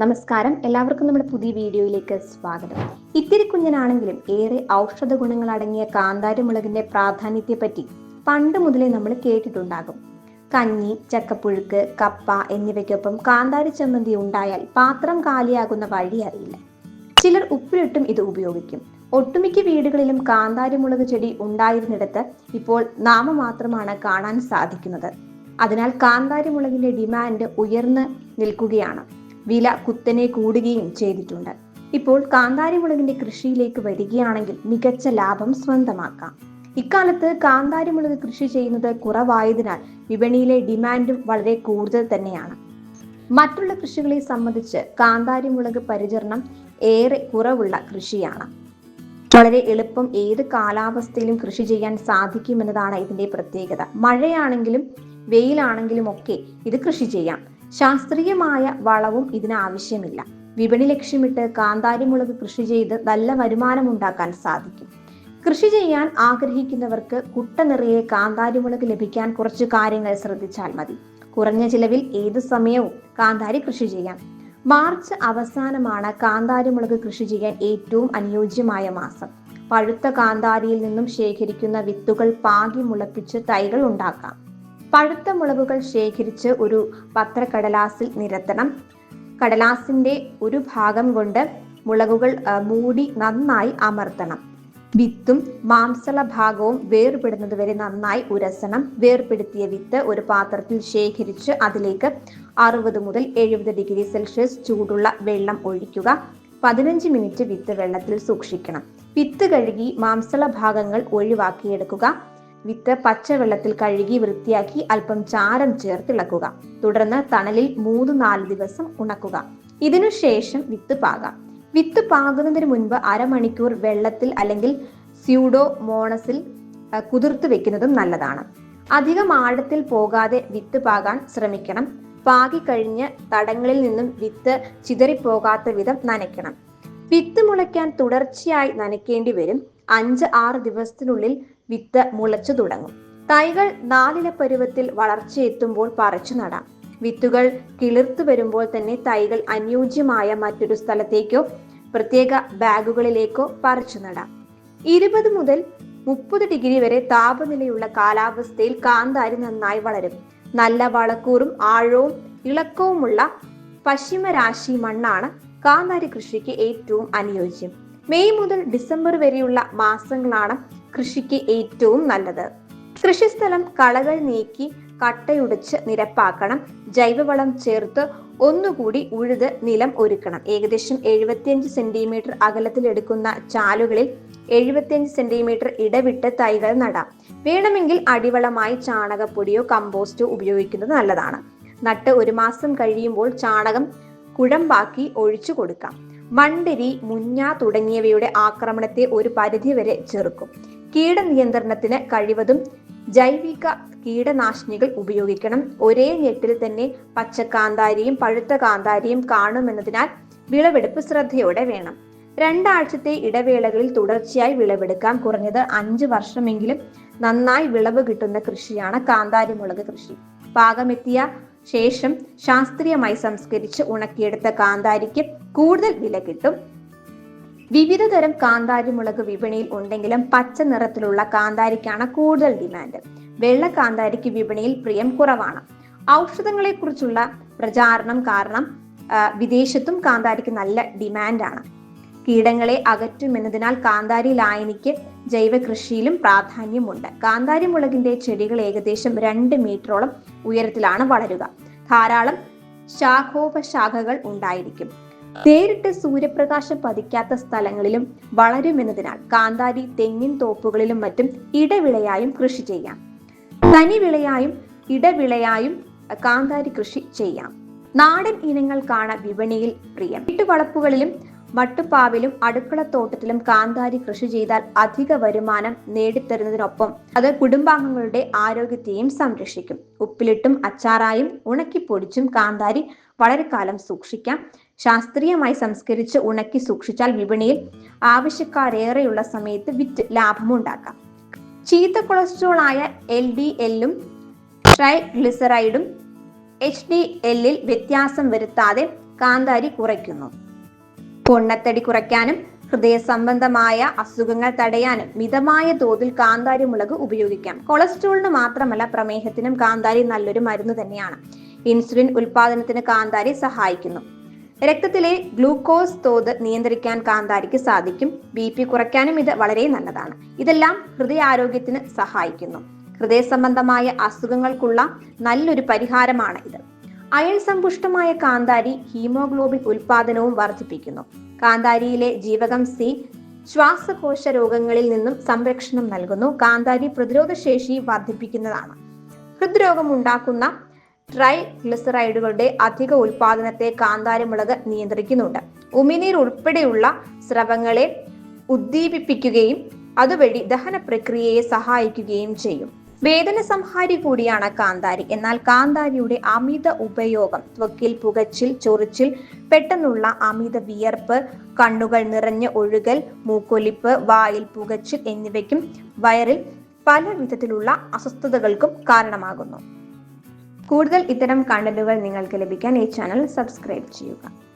നമസ്കാരം, എല്ലാവർക്കും നമ്മുടെ പുതിയ വീഡിയോയിലേക്ക് സ്വാഗതം. ഇത്തിരി കുഞ്ഞനാണെങ്കിലും ഏറെ ഔഷധ ഗുണങ്ങൾ അടങ്ങിയ കാന്താരി മുളകിന്റെ പ്രാധാന്യത്തെപ്പറ്റി പണ്ട് മുതലേ നമ്മൾ കേട്ടിട്ടുണ്ടാകും. കഞ്ഞി, ചക്കപ്പുഴുക്ക്, കപ്പ എന്നിവയ്ക്കൊപ്പം കാന്താരി ചമ്മന്തി ഉണ്ടായാൽ പാത്രം കാലിയാകുന്ന വഴി അറിയില്ല. ചിലർ ഉപ്പിലിട്ടും ഇത് ഉപയോഗിക്കും. ഒട്ടുമിക്ക വീടുകളിലും കാന്താരി മുളക് ചെടി ഉണ്ടായിരുന്നിടത്ത് ഇപ്പോൾ നാമമാത്രമാണ് കാണാൻ സാധിക്കുന്നത്. അതിനാൽ കാന്താരി മുളകിന്റെ ഡിമാൻഡ് ഉയർന്നു നിൽക്കുകയാണ്. വില കുത്തനെ കൂടുകയും ചെയ്തിട്ടുണ്ട്. ഇപ്പോൾ കാന്താരി മുളകിന്റെ കൃഷിയിലേക്ക് വരികയാണെങ്കിൽ മികച്ച ലാഭം സ്വന്തമാക്കാം. ഇക്കാലത്ത് കാന്താരി മുളക് കൃഷി ചെയ്യുന്നത് കുറവായതിനാൽ വിപണിയിലെ ഡിമാൻഡും വളരെ കൂടുതൽ തന്നെയാണ്. മറ്റുള്ള കൃഷികളെ സംബന്ധിച്ച് കാന്താരി മുളക് പരിചരണം ഏറെ കുറവുള്ള കൃഷിയാണ്. വളരെ എളുപ്പം ഏത് കാലാവസ്ഥയിലും കൃഷി ചെയ്യാൻ സാധിക്കുമെന്നതാണ് ഇതിന്റെ പ്രത്യേകത. മഴയാണെങ്കിലും വെയിലാണെങ്കിലും ഒക്കെ ഇത് കൃഷി ചെയ്യാം. ശാസ്ത്രീയമായ വളവും ഇതിന് ആവശ്യമില്ല. വിപണി ലക്ഷ്യമിട്ട് കാന്താരി മുളക് കൃഷി ചെയ്ത് നല്ല വരുമാനം ഉണ്ടാക്കാൻ സാധിക്കും. കൃഷി ചെയ്യാൻ ആഗ്രഹിക്കുന്നവർക്ക് കുട്ട നിറയെ കാന്താരി മുളക് ലഭിക്കാൻ കുറച്ച് കാര്യങ്ങൾ ശ്രദ്ധിച്ചാൽ മതി. കുറഞ്ഞ ചിലവിൽ ഏത് സമയവും കാന്താരി കൃഷി ചെയ്യാം. മാർച്ച് അവസാനമാണ് കാന്താരി മുളക് കൃഷി ചെയ്യാൻ ഏറ്റവും അനുയോജ്യമായ മാസം. പഴുത്ത കാന്താരിയിൽ നിന്നും ശേഖരിക്കുന്ന വിത്തുകൾ പാകി മുളപ്പിച്ച് തൈകൾ ഉണ്ടാക്കാം. പഴുത്ത മുളകുകൾ ശേഖരിച്ച് ഒരു പത്രക്കടലാസിൽ നിരത്തണം. കടലാസിന്റെ ഒരു ഭാഗം കൊണ്ട് മുളകുകൾ മൂടി നന്നായി അമർത്തണം. വിത്തും മാംസള ഭാഗവും വേർപെടുന്നത് വരെ നന്നായി ഉരസണം. വേർപെടുത്തിയ വിത്ത് ഒരു പാത്രത്തിൽ ശേഖരിച്ച് അതിലേക്ക് 60 മുതൽ 70 ഡിഗ്രി സെൽഷ്യസ് ചൂടുള്ള വെള്ളം ഒഴിക്കുക. 15 മിനിറ്റ് വിത്ത് വെള്ളത്തിൽ സൂക്ഷിക്കണം. വിത്ത് കഴുകി മാംസള ഭാഗങ്ങൾ ഒഴിവാക്കിയെടുക്കുക. വിത്ത് പച്ചവെള്ളത്തിൽ കഴുകി വൃത്തിയാക്കി അല്പം ചാരം ചേർത്തിളക്കുക. തുടർന്ന് തണലിൽ 3-4 ദിവസം ഉണക്കുക. ഇതിനുശേഷം വിത്ത് പാകാം. വിത്ത് പാകുന്നതിന് മുൻപ് അരമണിക്കൂർ വെള്ളത്തിൽ അല്ലെങ്കിൽ സ്യൂഡോമോണസിൽ കുതിർത്ത് വെക്കുന്നതും നല്ലതാണ്. അധികം ആഴത്തിൽ പോകാതെ വിത്ത് പാകാൻ ശ്രമിക്കണം. പാകി കഴിഞ്ഞ് തടങ്ങളിൽ നിന്നും വിത്ത് ചിതറിപ്പോകാത്ത വിധം നനയ്ക്കണം. വിത്ത് മുളയ്ക്കാൻ തുടർച്ചയായി നനയ്ക്കേണ്ടി വരും. 5-6 ദിവസത്തിനുള്ളിൽ വിത്ത് മുളച്ചു തുടങ്ങും. തൈകൾ 4 പരുവത്തിൽ വളർച്ചയെത്തുമ്പോൾ പറിച്ചു നടാം. വിത്തുകൾ കിളിർത്തു വരുമ്പോൾ തന്നെ തൈകൾ അനുയോജ്യമായ മറ്റൊരു സ്ഥലത്തേക്കോ പ്രത്യേക ബാഗുകളിലേക്കോ പറിച്ചു നടാം. 20 മുതൽ 30 ഡിഗ്രി വരെ താപനിലയുള്ള കാലാവസ്ഥയിൽ കാന്താരി നന്നായി വളരും. നല്ല വളക്കൂറും ആഴവും ഇളക്കവുമുള്ള പശ്ചിമരാശി മണ്ണാണ് കാന്താരി കൃഷിക്ക് ഏറ്റവും അനുയോജ്യം. മെയ് മുതൽ ഡിസംബർ വരെയുള്ള മാസങ്ങളാണ് കൃഷിക്ക് ഏറ്റവും നല്ലത്. കൃഷിസ്ഥലം കളകൾ നീക്കി കട്ടയുടച്ച് നിരപ്പാക്കണം. ജൈവവളം ചേർത്ത് ഒന്നുകൂടി ഉഴുത് നിലം ഒരുക്കണം. ഏകദേശം 75 സെന്റിമീറ്റർ അകലത്തിലെടുക്കുന്ന ചാലുകളിൽ 75 സെന്റിമീറ്റർ ഇടവിട്ട് തൈകൾ നടാം. വേണമെങ്കിൽ അടിവളമായി ചാണകപ്പൊടിയോ കമ്പോസ്റ്റോ ഉപയോഗിക്കുന്നത് നല്ലതാണ്. നട്ട് 1 മാസം കഴിയുമ്പോൾ ചാണകം കുഴമ്പാക്കി ഒഴിച്ചു കൊടുക്കാം. മണ്ടരി, മുഞ്ഞ തുടങ്ങിയവയുടെ ആക്രമണത്തെ ഒരു പരിധിവരെ ചെറുക്കും. കീടനിയന്ത്രണത്തിന് കഴിവതും ജൈവിക കീടനാശിനികൾ ഉപയോഗിക്കണം. ഒരേ ഞെട്ടിൽ തന്നെ പച്ചക്കാന്താരിയും പഴുത്ത കാന്താരിയും കാണുമെന്നതിനാൽ വിളവെടുപ്പ് ശ്രദ്ധയോടെ വേണം. 2 ആഴ്ചത്തെ ഇടവേളകളിൽ തുടർച്ചയായി വിളവെടുക്കാം. കുറഞ്ഞത് 5 വർഷമെങ്കിലും നന്നായി വിളവ് കിട്ടുന്ന കൃഷിയാണ് കാന്താരി മുളക് കൃഷി. പാകമെത്തിയ ശേഷം ശാസ്ത്രീയമായി സംസ്കരിച്ച് ഉണക്കിയെടുത്ത കാന്താരിക്ക് കൂടുതൽ വില കിട്ടും. വിവിധ തരം കാന്താരി മുളക് വിപണിയിൽ ഉണ്ടെങ്കിലും പച്ച നിറത്തിലുള്ള കാന്താരിക്കാണ് കൂടുതൽ ഡിമാൻഡ്. വെള്ള കാന്താരിക്ക് വിപണിയിൽ പ്രിയം കുറവാണ്. ഔഷധങ്ങളെ കുറിച്ചുള്ള പ്രചാരണം കാരണം വിദേശത്തും കാന്താരിക്ക് നല്ല ഡിമാൻഡാണ്. കീടങ്ങളെ അകറ്റുമെന്നതിനാൽ കാന്താരി ലായനിക്ക് ജൈവ കൃഷിയിലും പ്രാധാന്യമുണ്ട്. കാന്താരി മുളകിന്റെ ചെടികൾ ഏകദേശം 2 മീറ്ററോളം ഉയരത്തിലാണ് വളരുക. ധാരാളം ശാഖോപശാഖകൾ ഉണ്ടായിരിക്കും. നേരിട്ട് സൂര്യപ്രകാശം പതിക്കാത്ത സ്ഥലങ്ങളിലും വളരുമെന്നതിനാൽ കാന്താരി തെങ്ങിൻ തോപ്പുകളിലും മറ്റും ഇടവിളയായും കൃഷി ചെയ്യാം. തനിവിളയായും ഇടവിളയായും കാന്താരി കൃഷി ചെയ്യാം. നാടൻ ഇനങ്ങൾക്കാണ് വിപണിയിൽ പ്രിയം. വീട്ടുവളപ്പുകളിലും മട്ടുപ്പാവിലും അടുക്കളത്തോട്ടത്തിലും കാന്താരി കൃഷി ചെയ്താൽ അധിക വരുമാനം നേടിത്തരുന്നതിനൊപ്പം അത് കുടുംബാംഗങ്ങളുടെ ആരോഗ്യത്തെയും സംരക്ഷിക്കും. ഉപ്പിലിട്ടും അച്ചാറായും ഉണക്കിപ്പൊടിച്ചും കാന്താരി വളരെ കാലം സൂക്ഷിക്കാം. ശാസ്ത്രീയമായി സംസ്കരിച്ച് ഉണക്കി സൂക്ഷിച്ചാൽ വിപണിയിൽ ആവശ്യക്കാരേറെയുള്ള സമയത്ത് വിറ്റ് ലാഭമുണ്ടാക്കാം. ചീത്ത കൊളസ്ട്രോൾ ആയ LDL-ഉം ട്രൈഗ്ലിസറൈഡും HDL-ൽ വ്യത്യാസം വരുത്താതെ കാന്താരി കുറയ്ക്കുന്നു. പൊണ്ണത്തടി കുറയ്ക്കാനും ഹൃദയ സംബന്ധമായ അസുഖങ്ങൾ തടയാനും മിതമായ തോതിൽ കാന്താരി മുളക് ഉപയോഗിക്കാം. കൊളസ്ട്രോളിന് മാത്രമല്ല, പ്രമേഹത്തിനും കാന്താരി നല്ലൊരു മരുന്ന് തന്നെയാണ്. ഇൻസുലിൻ ഉൽപാദനത്തിന് കാന്താരി സഹായിക്കുന്നു. രക്തത്തിലെ ഗ്ലൂക്കോസ് തോത് നിയന്ത്രിക്കാൻ കാന്താരിക്ക് സാധിക്കും. BP കുറയ്ക്കാനും ഇത് വളരെ നല്ലതാണ്. ഇതെല്ലാം ഹൃദയാരോഗ്യത്തിന് സഹായിക്കുന്നു. ഹൃദയ സംബന്ധമായ അസുഖങ്ങൾക്കുള്ള നല്ലൊരു പരിഹാരമാണ് ഇത്. അയൺ സമ്പുഷ്ടമായ കാന്താരി ഹീമോഗ്ലോബിൻ ഉൽപാദനവും വർദ്ധിപ്പിക്കുന്നു. കാന്താരിയിലെ ജീവകം C ശ്വാസകോശ രോഗങ്ങളിൽ നിന്നും സംരക്ഷണം നൽകുന്നു. കാന്താരി പ്രതിരോധശേഷി വർദ്ധിപ്പിക്കുന്നതാണ്. ഹൃദ്രോഗം ഉണ്ടാക്കുന്ന ട്രൈഗ്ലിസറൈഡുകളുടെ അധിക ഉൽപാദനത്തെ കാന്താരി മുളക് നിയന്ത്രിക്കുന്നുണ്ട്. ഉമിനീർ ഉൾപ്പെടെയുള്ള സ്രവങ്ങളെ ഉദ്ദീപിപ്പിക്കുകയും അതുവഴി ദഹന പ്രക്രിയയെ സഹായിക്കുകയും ചെയ്യും. വേദന സംഹാരി കൂടിയാണ് കാന്താരി. എന്നാൽ കാന്താരിയുടെ അമിത ഉപയോഗം ത്വക്കിൽ പുകച്ചിൽ, ചൊറിച്ചിൽ, പെട്ടെന്നുള്ള അമിത വിയർപ്പ്, കണ്ണുകൾ നിറഞ്ഞ് ഒഴുകൽ, മൂക്കൊലിപ്പ്, വായിൽ പുകച്ചിൽ എന്നിവയ്ക്കും വയറിൽ പല വിധത്തിലുള്ള അസ്വസ്ഥതകൾക്കും കാരണമാകുന്നു. കൂടുതൽ ഇത്തരം കണ്ടന്റുകൾ നിങ്ങൾക്ക് ലഭിക്കാൻ ഈ ചാനൽ സബ്സ്ക്രൈബ് ചെയ്യുക.